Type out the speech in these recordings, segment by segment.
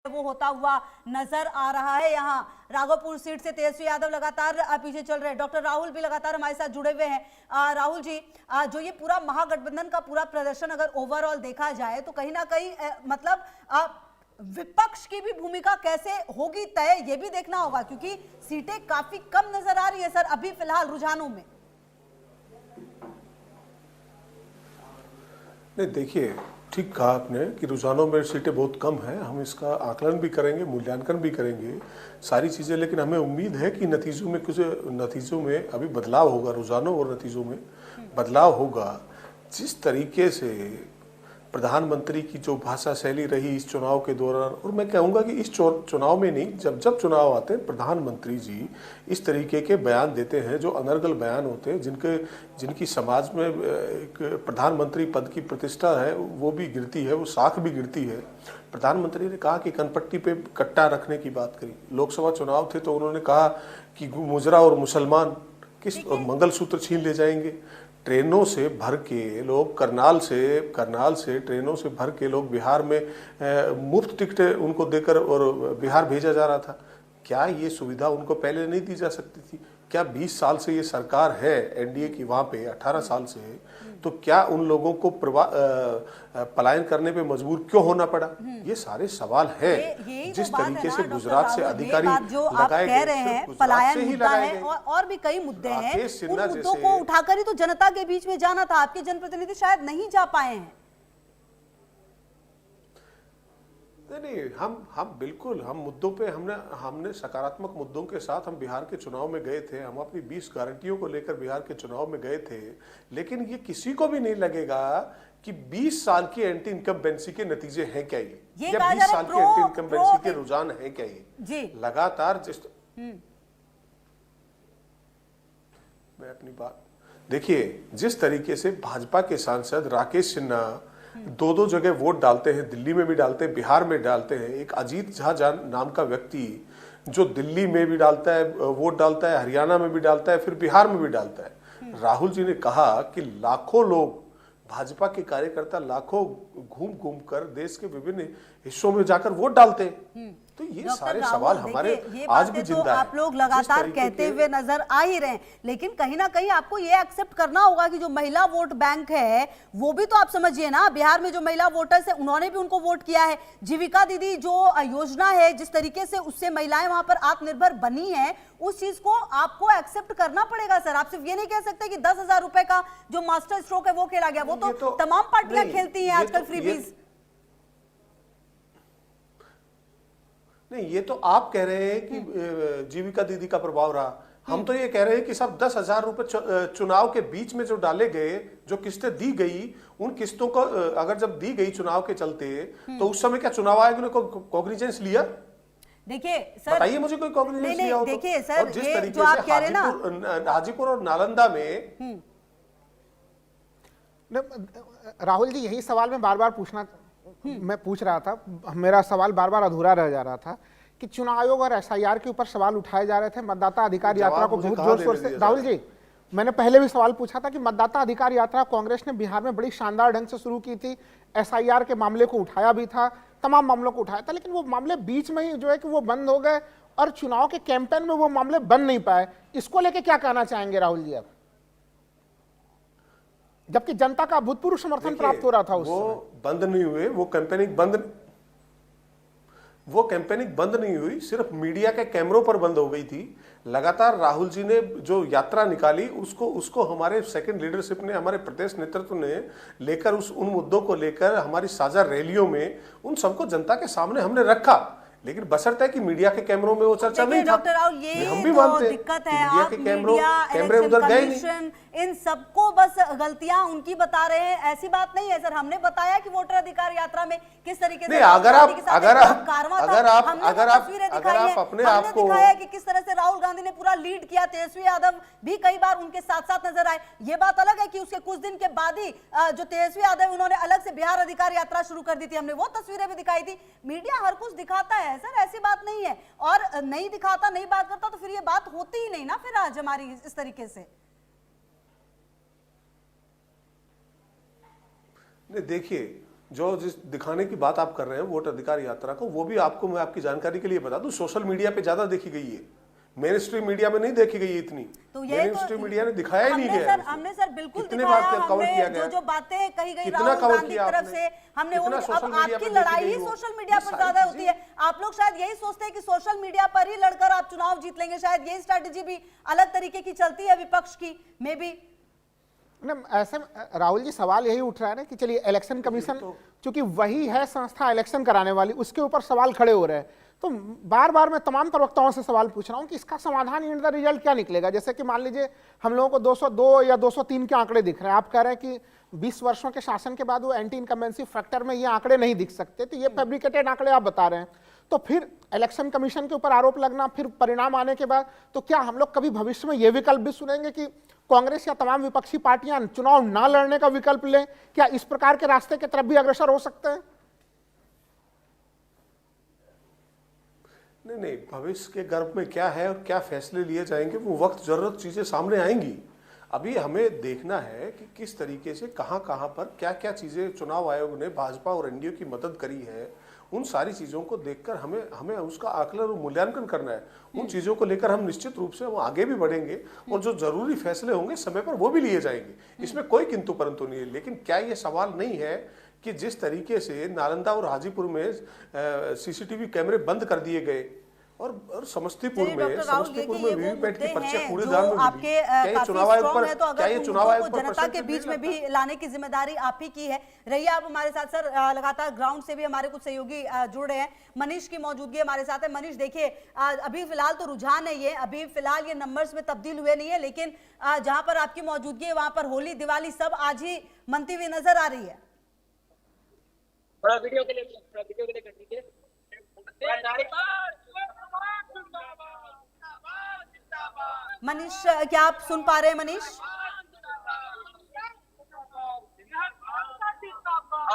वो होता हुआ नजर आ रहा है। यहाँ राघोपुर सीट से तेजस्वी यादव लगातार पीछे चल रहे हैं। डॉक्टर राहुल भी लगातार हमारे साथ जुड़े हुए हैं। राहुल जी, जो ये पूरा महागठबंधन का पूरा प्रदर्शन अगर ओवरऑल देखा जाए तो कहीं ना कहीं मतलब विपक्ष की भी भूमिका कैसे होगी तय, ये भी देखना होगा, क्योंकि सीटें काफी कम नजर आ रही है सर अभी फिलहाल रुझानों में। नहीं, देखिए, ठीक कहा आपने कि रुझानों में सीटें बहुत कम हैं। हम इसका आकलन भी करेंगे, मूल्यांकन भी करेंगे, सारी चीज़ें, लेकिन हमें उम्मीद है कि नतीजों में अभी बदलाव होगा, रुझानों और नतीजों में बदलाव होगा। जिस तरीके से प्रधानमंत्री की जो भाषा शैली रही इस चुनाव के दौरान, और मैं कहूँगा कि इस चुनाव में नहीं, जब चुनाव आते हैं प्रधानमंत्री जी इस तरीके के बयान देते हैं जो अनर्गल बयान होते हैं, जिनकी समाज में एक प्रधानमंत्री पद की प्रतिष्ठा है वो भी गिरती है, वो साख भी गिरती है। प्रधानमंत्री ने कहा कि कनपट्टी पे कट्टा रखने की बात करी। लोकसभा चुनाव थे तो उन्होंने कहा कि मुजरा और मुसलमान और मंगलसूत्र छीन ले जाएंगे। ट्रेनों से भर के लोग करनाल से ट्रेनों से भर के लोग बिहार में मुफ्त टिकट उनको देकर और बिहार भेजा जा रहा था। क्या ये सुविधा उनको पहले नहीं दी जा सकती थी? क्या 20 साल से ये सरकार है एनडीए की वहाँ पे, 18 साल से है, तो क्या उन लोगों को पलायन करने पे मजबूर क्यों होना पड़ा? ये सारे सवाल हैं। जिस तरीके से गुजरात से अधिकारी जो आप कह रहे हैं पलायन मुद्दा है और भी कई मुद्दे हैं, उन मुद्दों को उठाकर ही तो जनता के बीच में जाना था। आपके जनप्रतिनिधि शायद नहीं जा पाए हैं। नहीं, हम बिल्कुल, हम मुद्दों पे हमने सकारात्मक मुद्दों के साथ हम बिहार के चुनाव में गए थे। हम अपनी 20 गारंटियों को लेकर बिहार के चुनाव में गए थे, लेकिन ये किसी को भी नहीं लगेगा कि 20 साल की एंटी इनकम्बेंसी के नतीजे हैं क्या ये या 20 साल की एंटी इनकम्बेंसी के रुझान है क्या ये लगातार मैं अपनी बात देखिए, जिस तरीके से भाजपा के सांसद राकेश सिन्हा दो जगह वोट डालते हैं, दिल्ली में भी डालते हैं, बिहार में डालते हैं। एक अजीत झा नाम का व्यक्ति जो दिल्ली में भी डालता है, वोट डालता है, हरियाणा में भी डालता है, फिर बिहार में भी डालता है। राहुल जी ने कहा कि लाखों लोग, भाजपा के कार्यकर्ता लाखों घूम कर देश के विभिन्न हिस्सों में जाकर वोट डालते हैं। तो ये सारे सवाल हमारे आज भी जिंदा आप लोग लगातार कहते हुए नजर आ ही रहे हैं, लेकिन कहीं ना कहीं आपको ये एक्सेप्ट करना होगा कि जो महिला वोट बैंक है वो भी तो आप समझिए ना, बिहार में जो महिला वोटर्स है उन्होंने भी उनको वोट किया है। जीविका दीदी जो योजना है, जिस तरीके से उससे महिलाएं वहां पर आत्मनिर्भर बनी है, उस चीज को आपको एक्सेप्ट करना पड़ेगा सर। आप सिर्फ ये नहीं कह सकते कि 10,000 रुपए का जो मास्टर स्ट्रोक है वो खेला गया। वो तो तमाम पार्टियां खेलती हैं आजकल फ्रीबीज। नहीं, ये तो आप कह रहे हैं कि जीविका दीदी का प्रभाव रहा। हम तो ये कह रहे हैं कि सब 10,000 रुपए चुनाव के बीच में जो डाले गए, जो किस्तें दी गई, उन किस्तों को अगर जब दी गई चुनाव के चलते, तो उस समय क्या चुनाव आयोग ने कॉग्निजेंस लिया? देखिए सर, बताइए मुझे कोई कॉग्निजेंस लिया हो? देखिए सर, और जिस तरीके जो आप कह रहे हैं ना हाजीपुर और नालंदा में राहुल जी, यही सवाल मैं बार बार मैं पूछ रहा था, मेरा सवाल बार बार अधूरा रह जा रहा था कि चुनाव आयोग और एसआईआर के ऊपर सवाल उठाए जा रहे थे। मतदाता अधिकार यात्रा को बहुत जोर शोर से, राहुल जी मैंने पहले भी सवाल पूछा था कि मतदाता अधिकार यात्रा कांग्रेस ने बिहार में बड़ी शानदार ढंग से शुरू की थी, एसआईआर के मामले को उठाया भी था, तमाम मामलों को उठाया था, लेकिन वो मामले बीच में ही जो है कि वो बंद हो गए और चुनाव के कैंपेन में वो मामले बन नहीं पाए। इसको लेके क्या कहना चाहेंगे राहुल जी? अब जबकि जनता का अभूतपूर्व समर्थन प्राप्त हो रहा था, वो बंद नहीं हुए, वो कैंपेनिंग बंद नहीं हुई, सिर्फ मीडिया के कैमरों पर बंद हो गई थी। लगातार राहुल जी ने जो यात्रा निकाली उसको हमारे सेकंड लीडरशिप ने, हमारे प्रदेश नेतृत्व ने लेकर उन मुद्दों को लेकर हमारी साझा रैलियों में उन सबको जनता के सामने हमने रखा, लेकिन बशर्ते कि मीडिया के कैमरों में वो चर्चा नहीं था। डॉक्टर राहुल, ये हम भी मानते हैं दिक्कत है, मीडिया के कैमरे उधर गए नहीं। इन सबको बस गलतियां उनकी बता रहे हैं, ऐसी बात नहीं है सर। हमने बताया कि वोटर अधिकार यात्रा में किस तरीके से अगर आप अपने आप को दिखाया कि किस तरह से राहुल गांधी ने पूरा लीड किया, तेजस्वी यादव भी कई बार उनके साथ साथ नजर आए। ये बात अलग है कि उसके कुछ दिन के बाद ही जो तेजस्वी यादव उन्होंने अलग से बिहार अधिकार यात्रा शुरू कर दी थी, हमने वो तस्वीरें भी दिखाई थी। मीडिया हर कुछ दिखाता है सर, ऐसी बात नहीं है, और नहीं दिखाता, नहीं बात करता तो फिर ये बात होती ही नहीं ना फिर आज हमारी इस तरीके से। नहीं, देखिए, जो जिस दिखाने की बात आप कर रहे हैं वोट अधिकार यात्रा को, वो भी आपको मैं आपकी जानकारी के लिए बता दूं, सोशल मीडिया पे ज्यादा देखी गई है, मेन स्ट्रीम मीडिया में नहीं देखी गई इतनी। तो ये मेन स्ट्रीम मीडिया ने दिखाया ही नहीं गया। हमने सर बिल्कुल कितने दिखाया, बार कवर किया हमने गया, जो बातें कही गई कितना राहुल कवर गांधी की किया तरफ आपने? से, हमने वो, कितना अब सोशल मीडिया आपकी पे देखी लड़ाई गई ही वो? सोशल मीडिया ये पर सारी ज्यादा चीजें- होती है। आप लोग शायद यही सोचते हैं कि सोशल मीडिया पर ही लड़कर आप चुनाव जीत लेंगे, शायद यही स्ट्रैटेजी भी अलग तरीके की चलती है विपक्ष की, मे बी। ऐसे में राहुल जी सवाल यही उठ रहा है ना कि चलिए इलेक्शन कमीशन चूंकि वही है संस्था इलेक्शन कराने वाली, उसके ऊपर सवाल खड़े हो रहे हैं। तो बार बार मैं तमाम प्रवक्ताओं से सवाल पूछ रहा हूं कि इसका समाधान इन द रिजल्ट क्या निकलेगा। जैसे कि मान लीजिए हम लोगों को 202 या 203 के आंकड़े दिख रहे हैं, आप कह रहे हैं कि 20 वर्षों के शासन के बाद वो एंटी इनकम्बेंसी फैक्टर में ये आंकड़े नहीं दिख सकते, तो ये फैब्रिकेटेड आंकड़े आप बता रहे हैं। तो फिर इलेक्शन कमीशन के ऊपर आरोप लगना, फिर परिणाम आने के बाद तो क्या हम लोग कभी भविष्य में ये विकल्प भी सुनेंगे कि कांग्रेस या तमाम विपक्षी पार्टियां चुनाव ना लड़ने का विकल्प लें? क्या इस प्रकार के रास्ते की तरफ भी अग्रसर हो सकते हैं? नहीं, भविष्य के गर्भ में क्या है और क्या फैसले लिए जाएंगे, वो वक्त जरूरत चीजें सामने आएंगी। अभी हमें देखना है कि किस तरीके से कहां पर क्या क्या चीजें चुनाव आयोग ने भाजपा और एनडीए की मदद करी है, उन सारी चीजों को देखकर हमें उसका आकलन और मूल्यांकन करना है। उन चीजों को लेकर हम निश्चित रूप से हम आगे भी बढ़ेंगे और जो जरूरी फैसले होंगे समय पर वो भी लिए जाएंगे, इसमें कोई किंतु परंतु नहीं है। लेकिन क्या ये सवाल नहीं है कि जिस तरीके से नालंदा और हाजीपुर में सीसीटीवी कैमरे बंद कर दिए गए और समस्तीपुर में वीवीपैट के पर्चे कूड़ेदान में आपके क्या ये चुनाव आयोग पर, क्या ये चुनाव आयोग पर जनता के बीच में भी लाने की जिम्मेदारी आप ही की है। रहिए आप हमारे साथ सर, लगातार ग्राउंड से भी हमारे कुछ सहयोगी जुड़ रहे हैं। मनीष की मौजूदगी हमारे साथ है। मनीष देखिए, अभी फिलहाल तो रुझान है ये, अभी फिलहाल ये नंबर्स में तब्दील हुए नहीं है, लेकिन जहां पर आपकी मौजूदगी है वहां पर होली दिवाली सब आज ही मनती हुई नजर आ रही है। वीडियो के लिए कर दीजिए। मनीष, क्या आप सुन पा रहे हैं मनीष?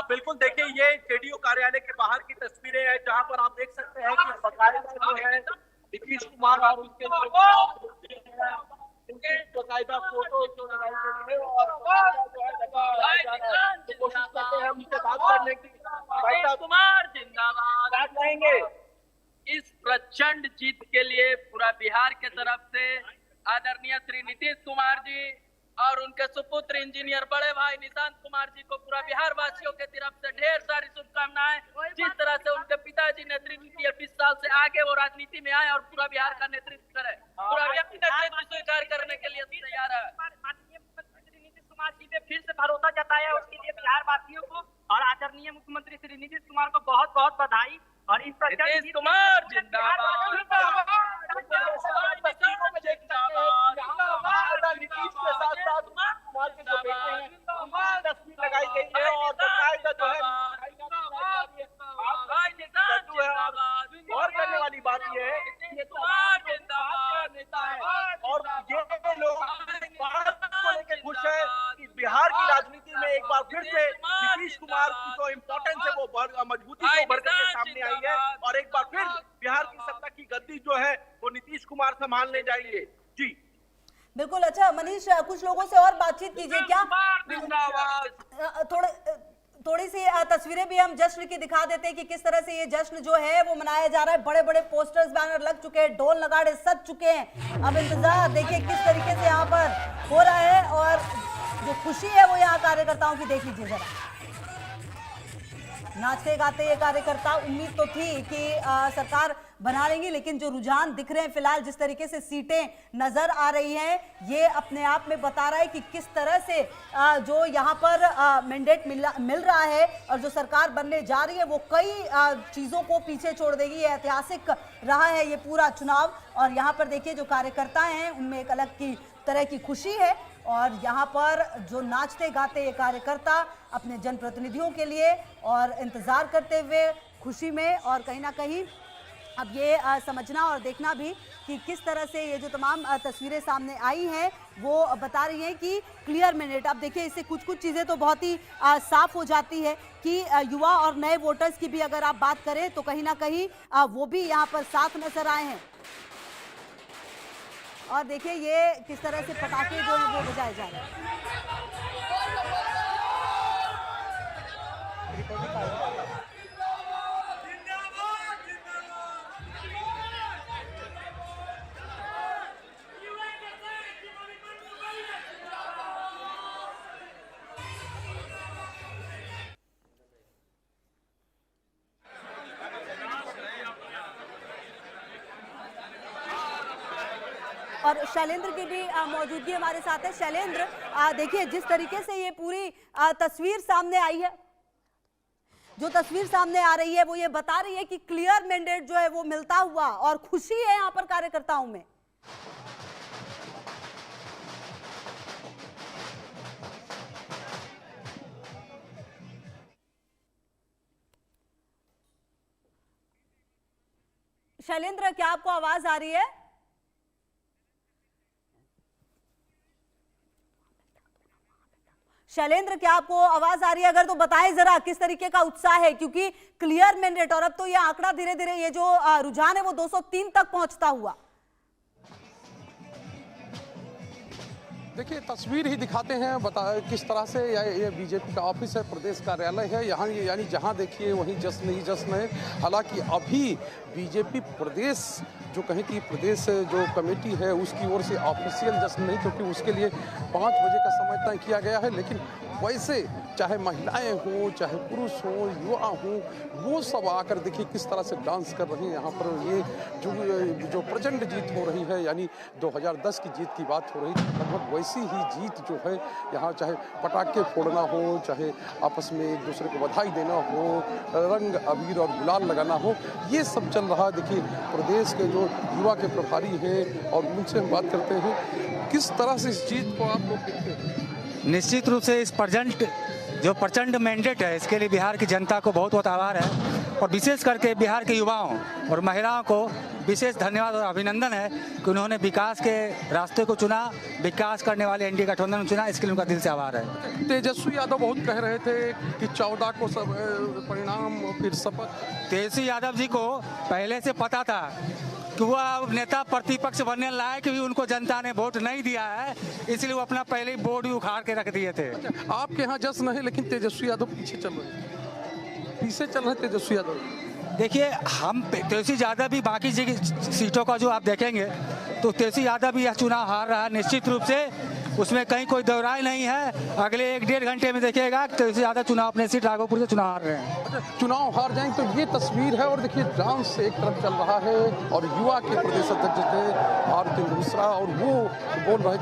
बिल्कुल, देखिए ये जेडीयू कार्यालय के बाहर की तस्वीरें हैं जहां पर आप देख सकते हैं कि बकायदा जो है नीतीश कुमार और उनके बकायदा फोटो जो लगाई गई है और कोशिश करते हैं हम उनसे बात करने की। कुमार जिंदाबाद बात करेंगे। इस प्रचंड जीत के लिए पूरा बिहार के तरफ से आदरणीय श्री नीतीश कुमार जी और उनके सुपुत्र इंजीनियर बड़े भाई निशांत कुमार जी को पूरा बिहार वासियों के तरफ से ढेर सारी शुभकामनाएं। जिस तरह से उनके पिताजी नेतृत्व किए 20 साल से आगे वो राजनीति में आए और पूरा बिहार का नेतृत्व करे, पूरा बिहार नेतृत्व स्वीकार करने के लिए तैयार है। नीतीश कुमार जी पे फिर से भरोसा जताया, उसके लिए बिहार वासियों को और आदरणीय मुख्यमंत्री श्री नीतीश कुमार को बहुत बहुत बधाई। और इस नीतीश कुमार जिंदाबाद। नीतीश के साथ साथ कुमार के जो बेटे हैं तस्वीर लगाई गई है और बकायदा जो है गौर करने वाली बात यह है कि ये नेता है और ये लोग भारत को लेकर खुश है कि बिहार की राजनीति में एक बार फिर से नीतीश कुमार की जो इम्पोर्टेंस है वो मजबूती से उभर करके सामने आई है और एक बार फिर बिहार की सत्ता की गद्दी जो है वो नीतीश कुमार संभालने जाएंगे। जी बिल्कुल। अच्छा मनीष, कुछ लोगों से और बातचीत कीजिए क्या? थोड़ी सी तस्वीरें भी हम जश्न की दिखा देते हैं कि किस तरह से ये जश्न जो है वो मनाया जा रहा है। बड़े बड़े पोस्टर्स बैनर लग चुके हैं, ढोल नगाड़े सज चुके हैं। अब इंतजार देखिए किस तरीके से यहाँ पर हो रहा है और जो खुशी है वो यहाँ कार्यकर्ताओं की देख लीजिए जरा। नाचते गाते ये कार्यकर्ता, उम्मीद तो थी कि सरकार बना लेंगी, लेकिन जो रुझान दिख रहे हैं फिलहाल, जिस तरीके से सीटें नजर आ रही हैं, ये अपने आप में बता रहा है कि किस तरह से जो यहाँ पर मैंडेट मिल रहा है और जो सरकार बनने जा रही है वो कई चीज़ों को पीछे छोड़ देगी। ये ऐतिहासिक रहा है ये पूरा चुनाव। और यहाँ पर देखिए जो कार्यकर्ता हैं उनमें एक अलग की तरह की खुशी है और यहाँ पर जो नाचते गाते ये कार्यकर्ता अपने जनप्रतिनिधियों के लिए और इंतज़ार करते हुए खुशी में, और कहीं ना कहीं अब ये समझना और देखना भी कि किस तरह से ये जो तमाम तस्वीरें सामने आई हैं वो बता रही हैं कि क्लियर मैंडेट। अब देखिए इससे कुछ चीज़ें तो बहुत ही साफ हो जाती है कि युवा और नए वोटर्स की भी अगर आप बात करें तो कहीं ना कहीं वो भी यहाँ पर साथ नजर आए हैं। और देखिए ये किस तरह से पटाखे जो हैं वो बजाए जा रहे हैं। और शैलेंद्र की भी मौजूदगी हमारे साथ है। शैलेंद्र, देखिए जिस तरीके से ये पूरी तस्वीर सामने आई है, जो तस्वीर सामने आ रही है वो ये बता रही है कि क्लियर मैंडेट जो है वो मिलता हुआ और खुशी है यहाँ पर कार्यकर्ताओं में। शैलेंद्र, क्या आपको आवाज आ रही है? शैलेंद्र, क्या आपको आवाज आ रही है? अगर तो बताएं जरा किस तरीके का उत्साह है, क्योंकि क्लियर मैंडेट और अब तो ये आंकड़ा धीरे धीरे ये जो रुझान है वो 203 तक पहुंचता हुआ। देखिए तस्वीर ही दिखाते हैं, बता किस तरह से ये बीजेपी का ऑफिस है, प्रदेश कार्यालय है, यहाँ यानी जहाँ देखिए वहीं जश्न ही जश्न है। हालांकि अभी बीजेपी प्रदेश जो कहें कि प्रदेश जो कमेटी है उसकी ओर से ऑफिशियल जश्न नहीं, क्योंकि उसके लिए 5 बजे का समय तय किया गया है। लेकिन वैसे चाहे महिलाएं हों, चाहे पुरुष हों, युवा हों, वो सब आकर देखिए किस तरह से डांस कर रहे हैं यहाँ पर। ये जो प्रचंड जीत हो रही है, यानी 2010 की जीत की बात हो रही है, लगभग वैसी ही जीत जो है यहाँ, चाहे पटाखे फोड़ना हो, चाहे आपस में एक दूसरे को बधाई देना हो, रंग अबीर और गुलाल लगाना हो, ये सब चल रहा है। देखिए प्रदेश के जो युवा के प्रभारी हैं और उनसे हम बात करते हैं, किस तरह से इस जीत को आप लोग देखते हैं? निश्चित रूप से इस जो प्रचंड मैंडेट है, इसके लिए बिहार की जनता को बहुत बहुत आभार है, और विशेष करके बिहार के युवाओं और महिलाओं को विशेष धन्यवाद और अभिनंदन है कि उन्होंने विकास के रास्ते को चुना, विकास करने वाले एनडीए गठबंधन को चुना। इसके लिए उनका दिल से आभार है। तेजस्वी यादव बहुत कह रहे थे कि 14 को सब परिणाम फिर शपथ। तेजस्वी यादव जी को पहले से पता था कि वह नेता प्रतिपक्ष बनने लायक भी उनको जनता ने वोट नहीं दिया है, इसलिए वो अपना पहले ही बोर्ड भी उखाड़ के रख दिए थे। आपके यहाँ जश्न है, लेकिन तेजस्वी यादव पीछे चल रहे हैं। तेजस्वी यादव देखिए, हम तेजस्वी यादव भी बाकी सीटों का जो आप देखेंगे तो तेजस्वी यादव भी यह चुनाव हार रहा है निश्चित रूप से, उसमें कहीं कोई दोहराई नहीं है। अगले 1-1.5 घंटे में देखिएगा तेजस्वी यादव चुनाव अपने सीट राघोपुर से चुनाव हार रहे हैं। चुनाव हार जाएंगे तो ये तस्वीर है। और देखिए डांस एक तरफ चल रहा है और युवा के प्रदेश अध्यक्ष थे भारती मिश्रा, और वो बोल रहे थे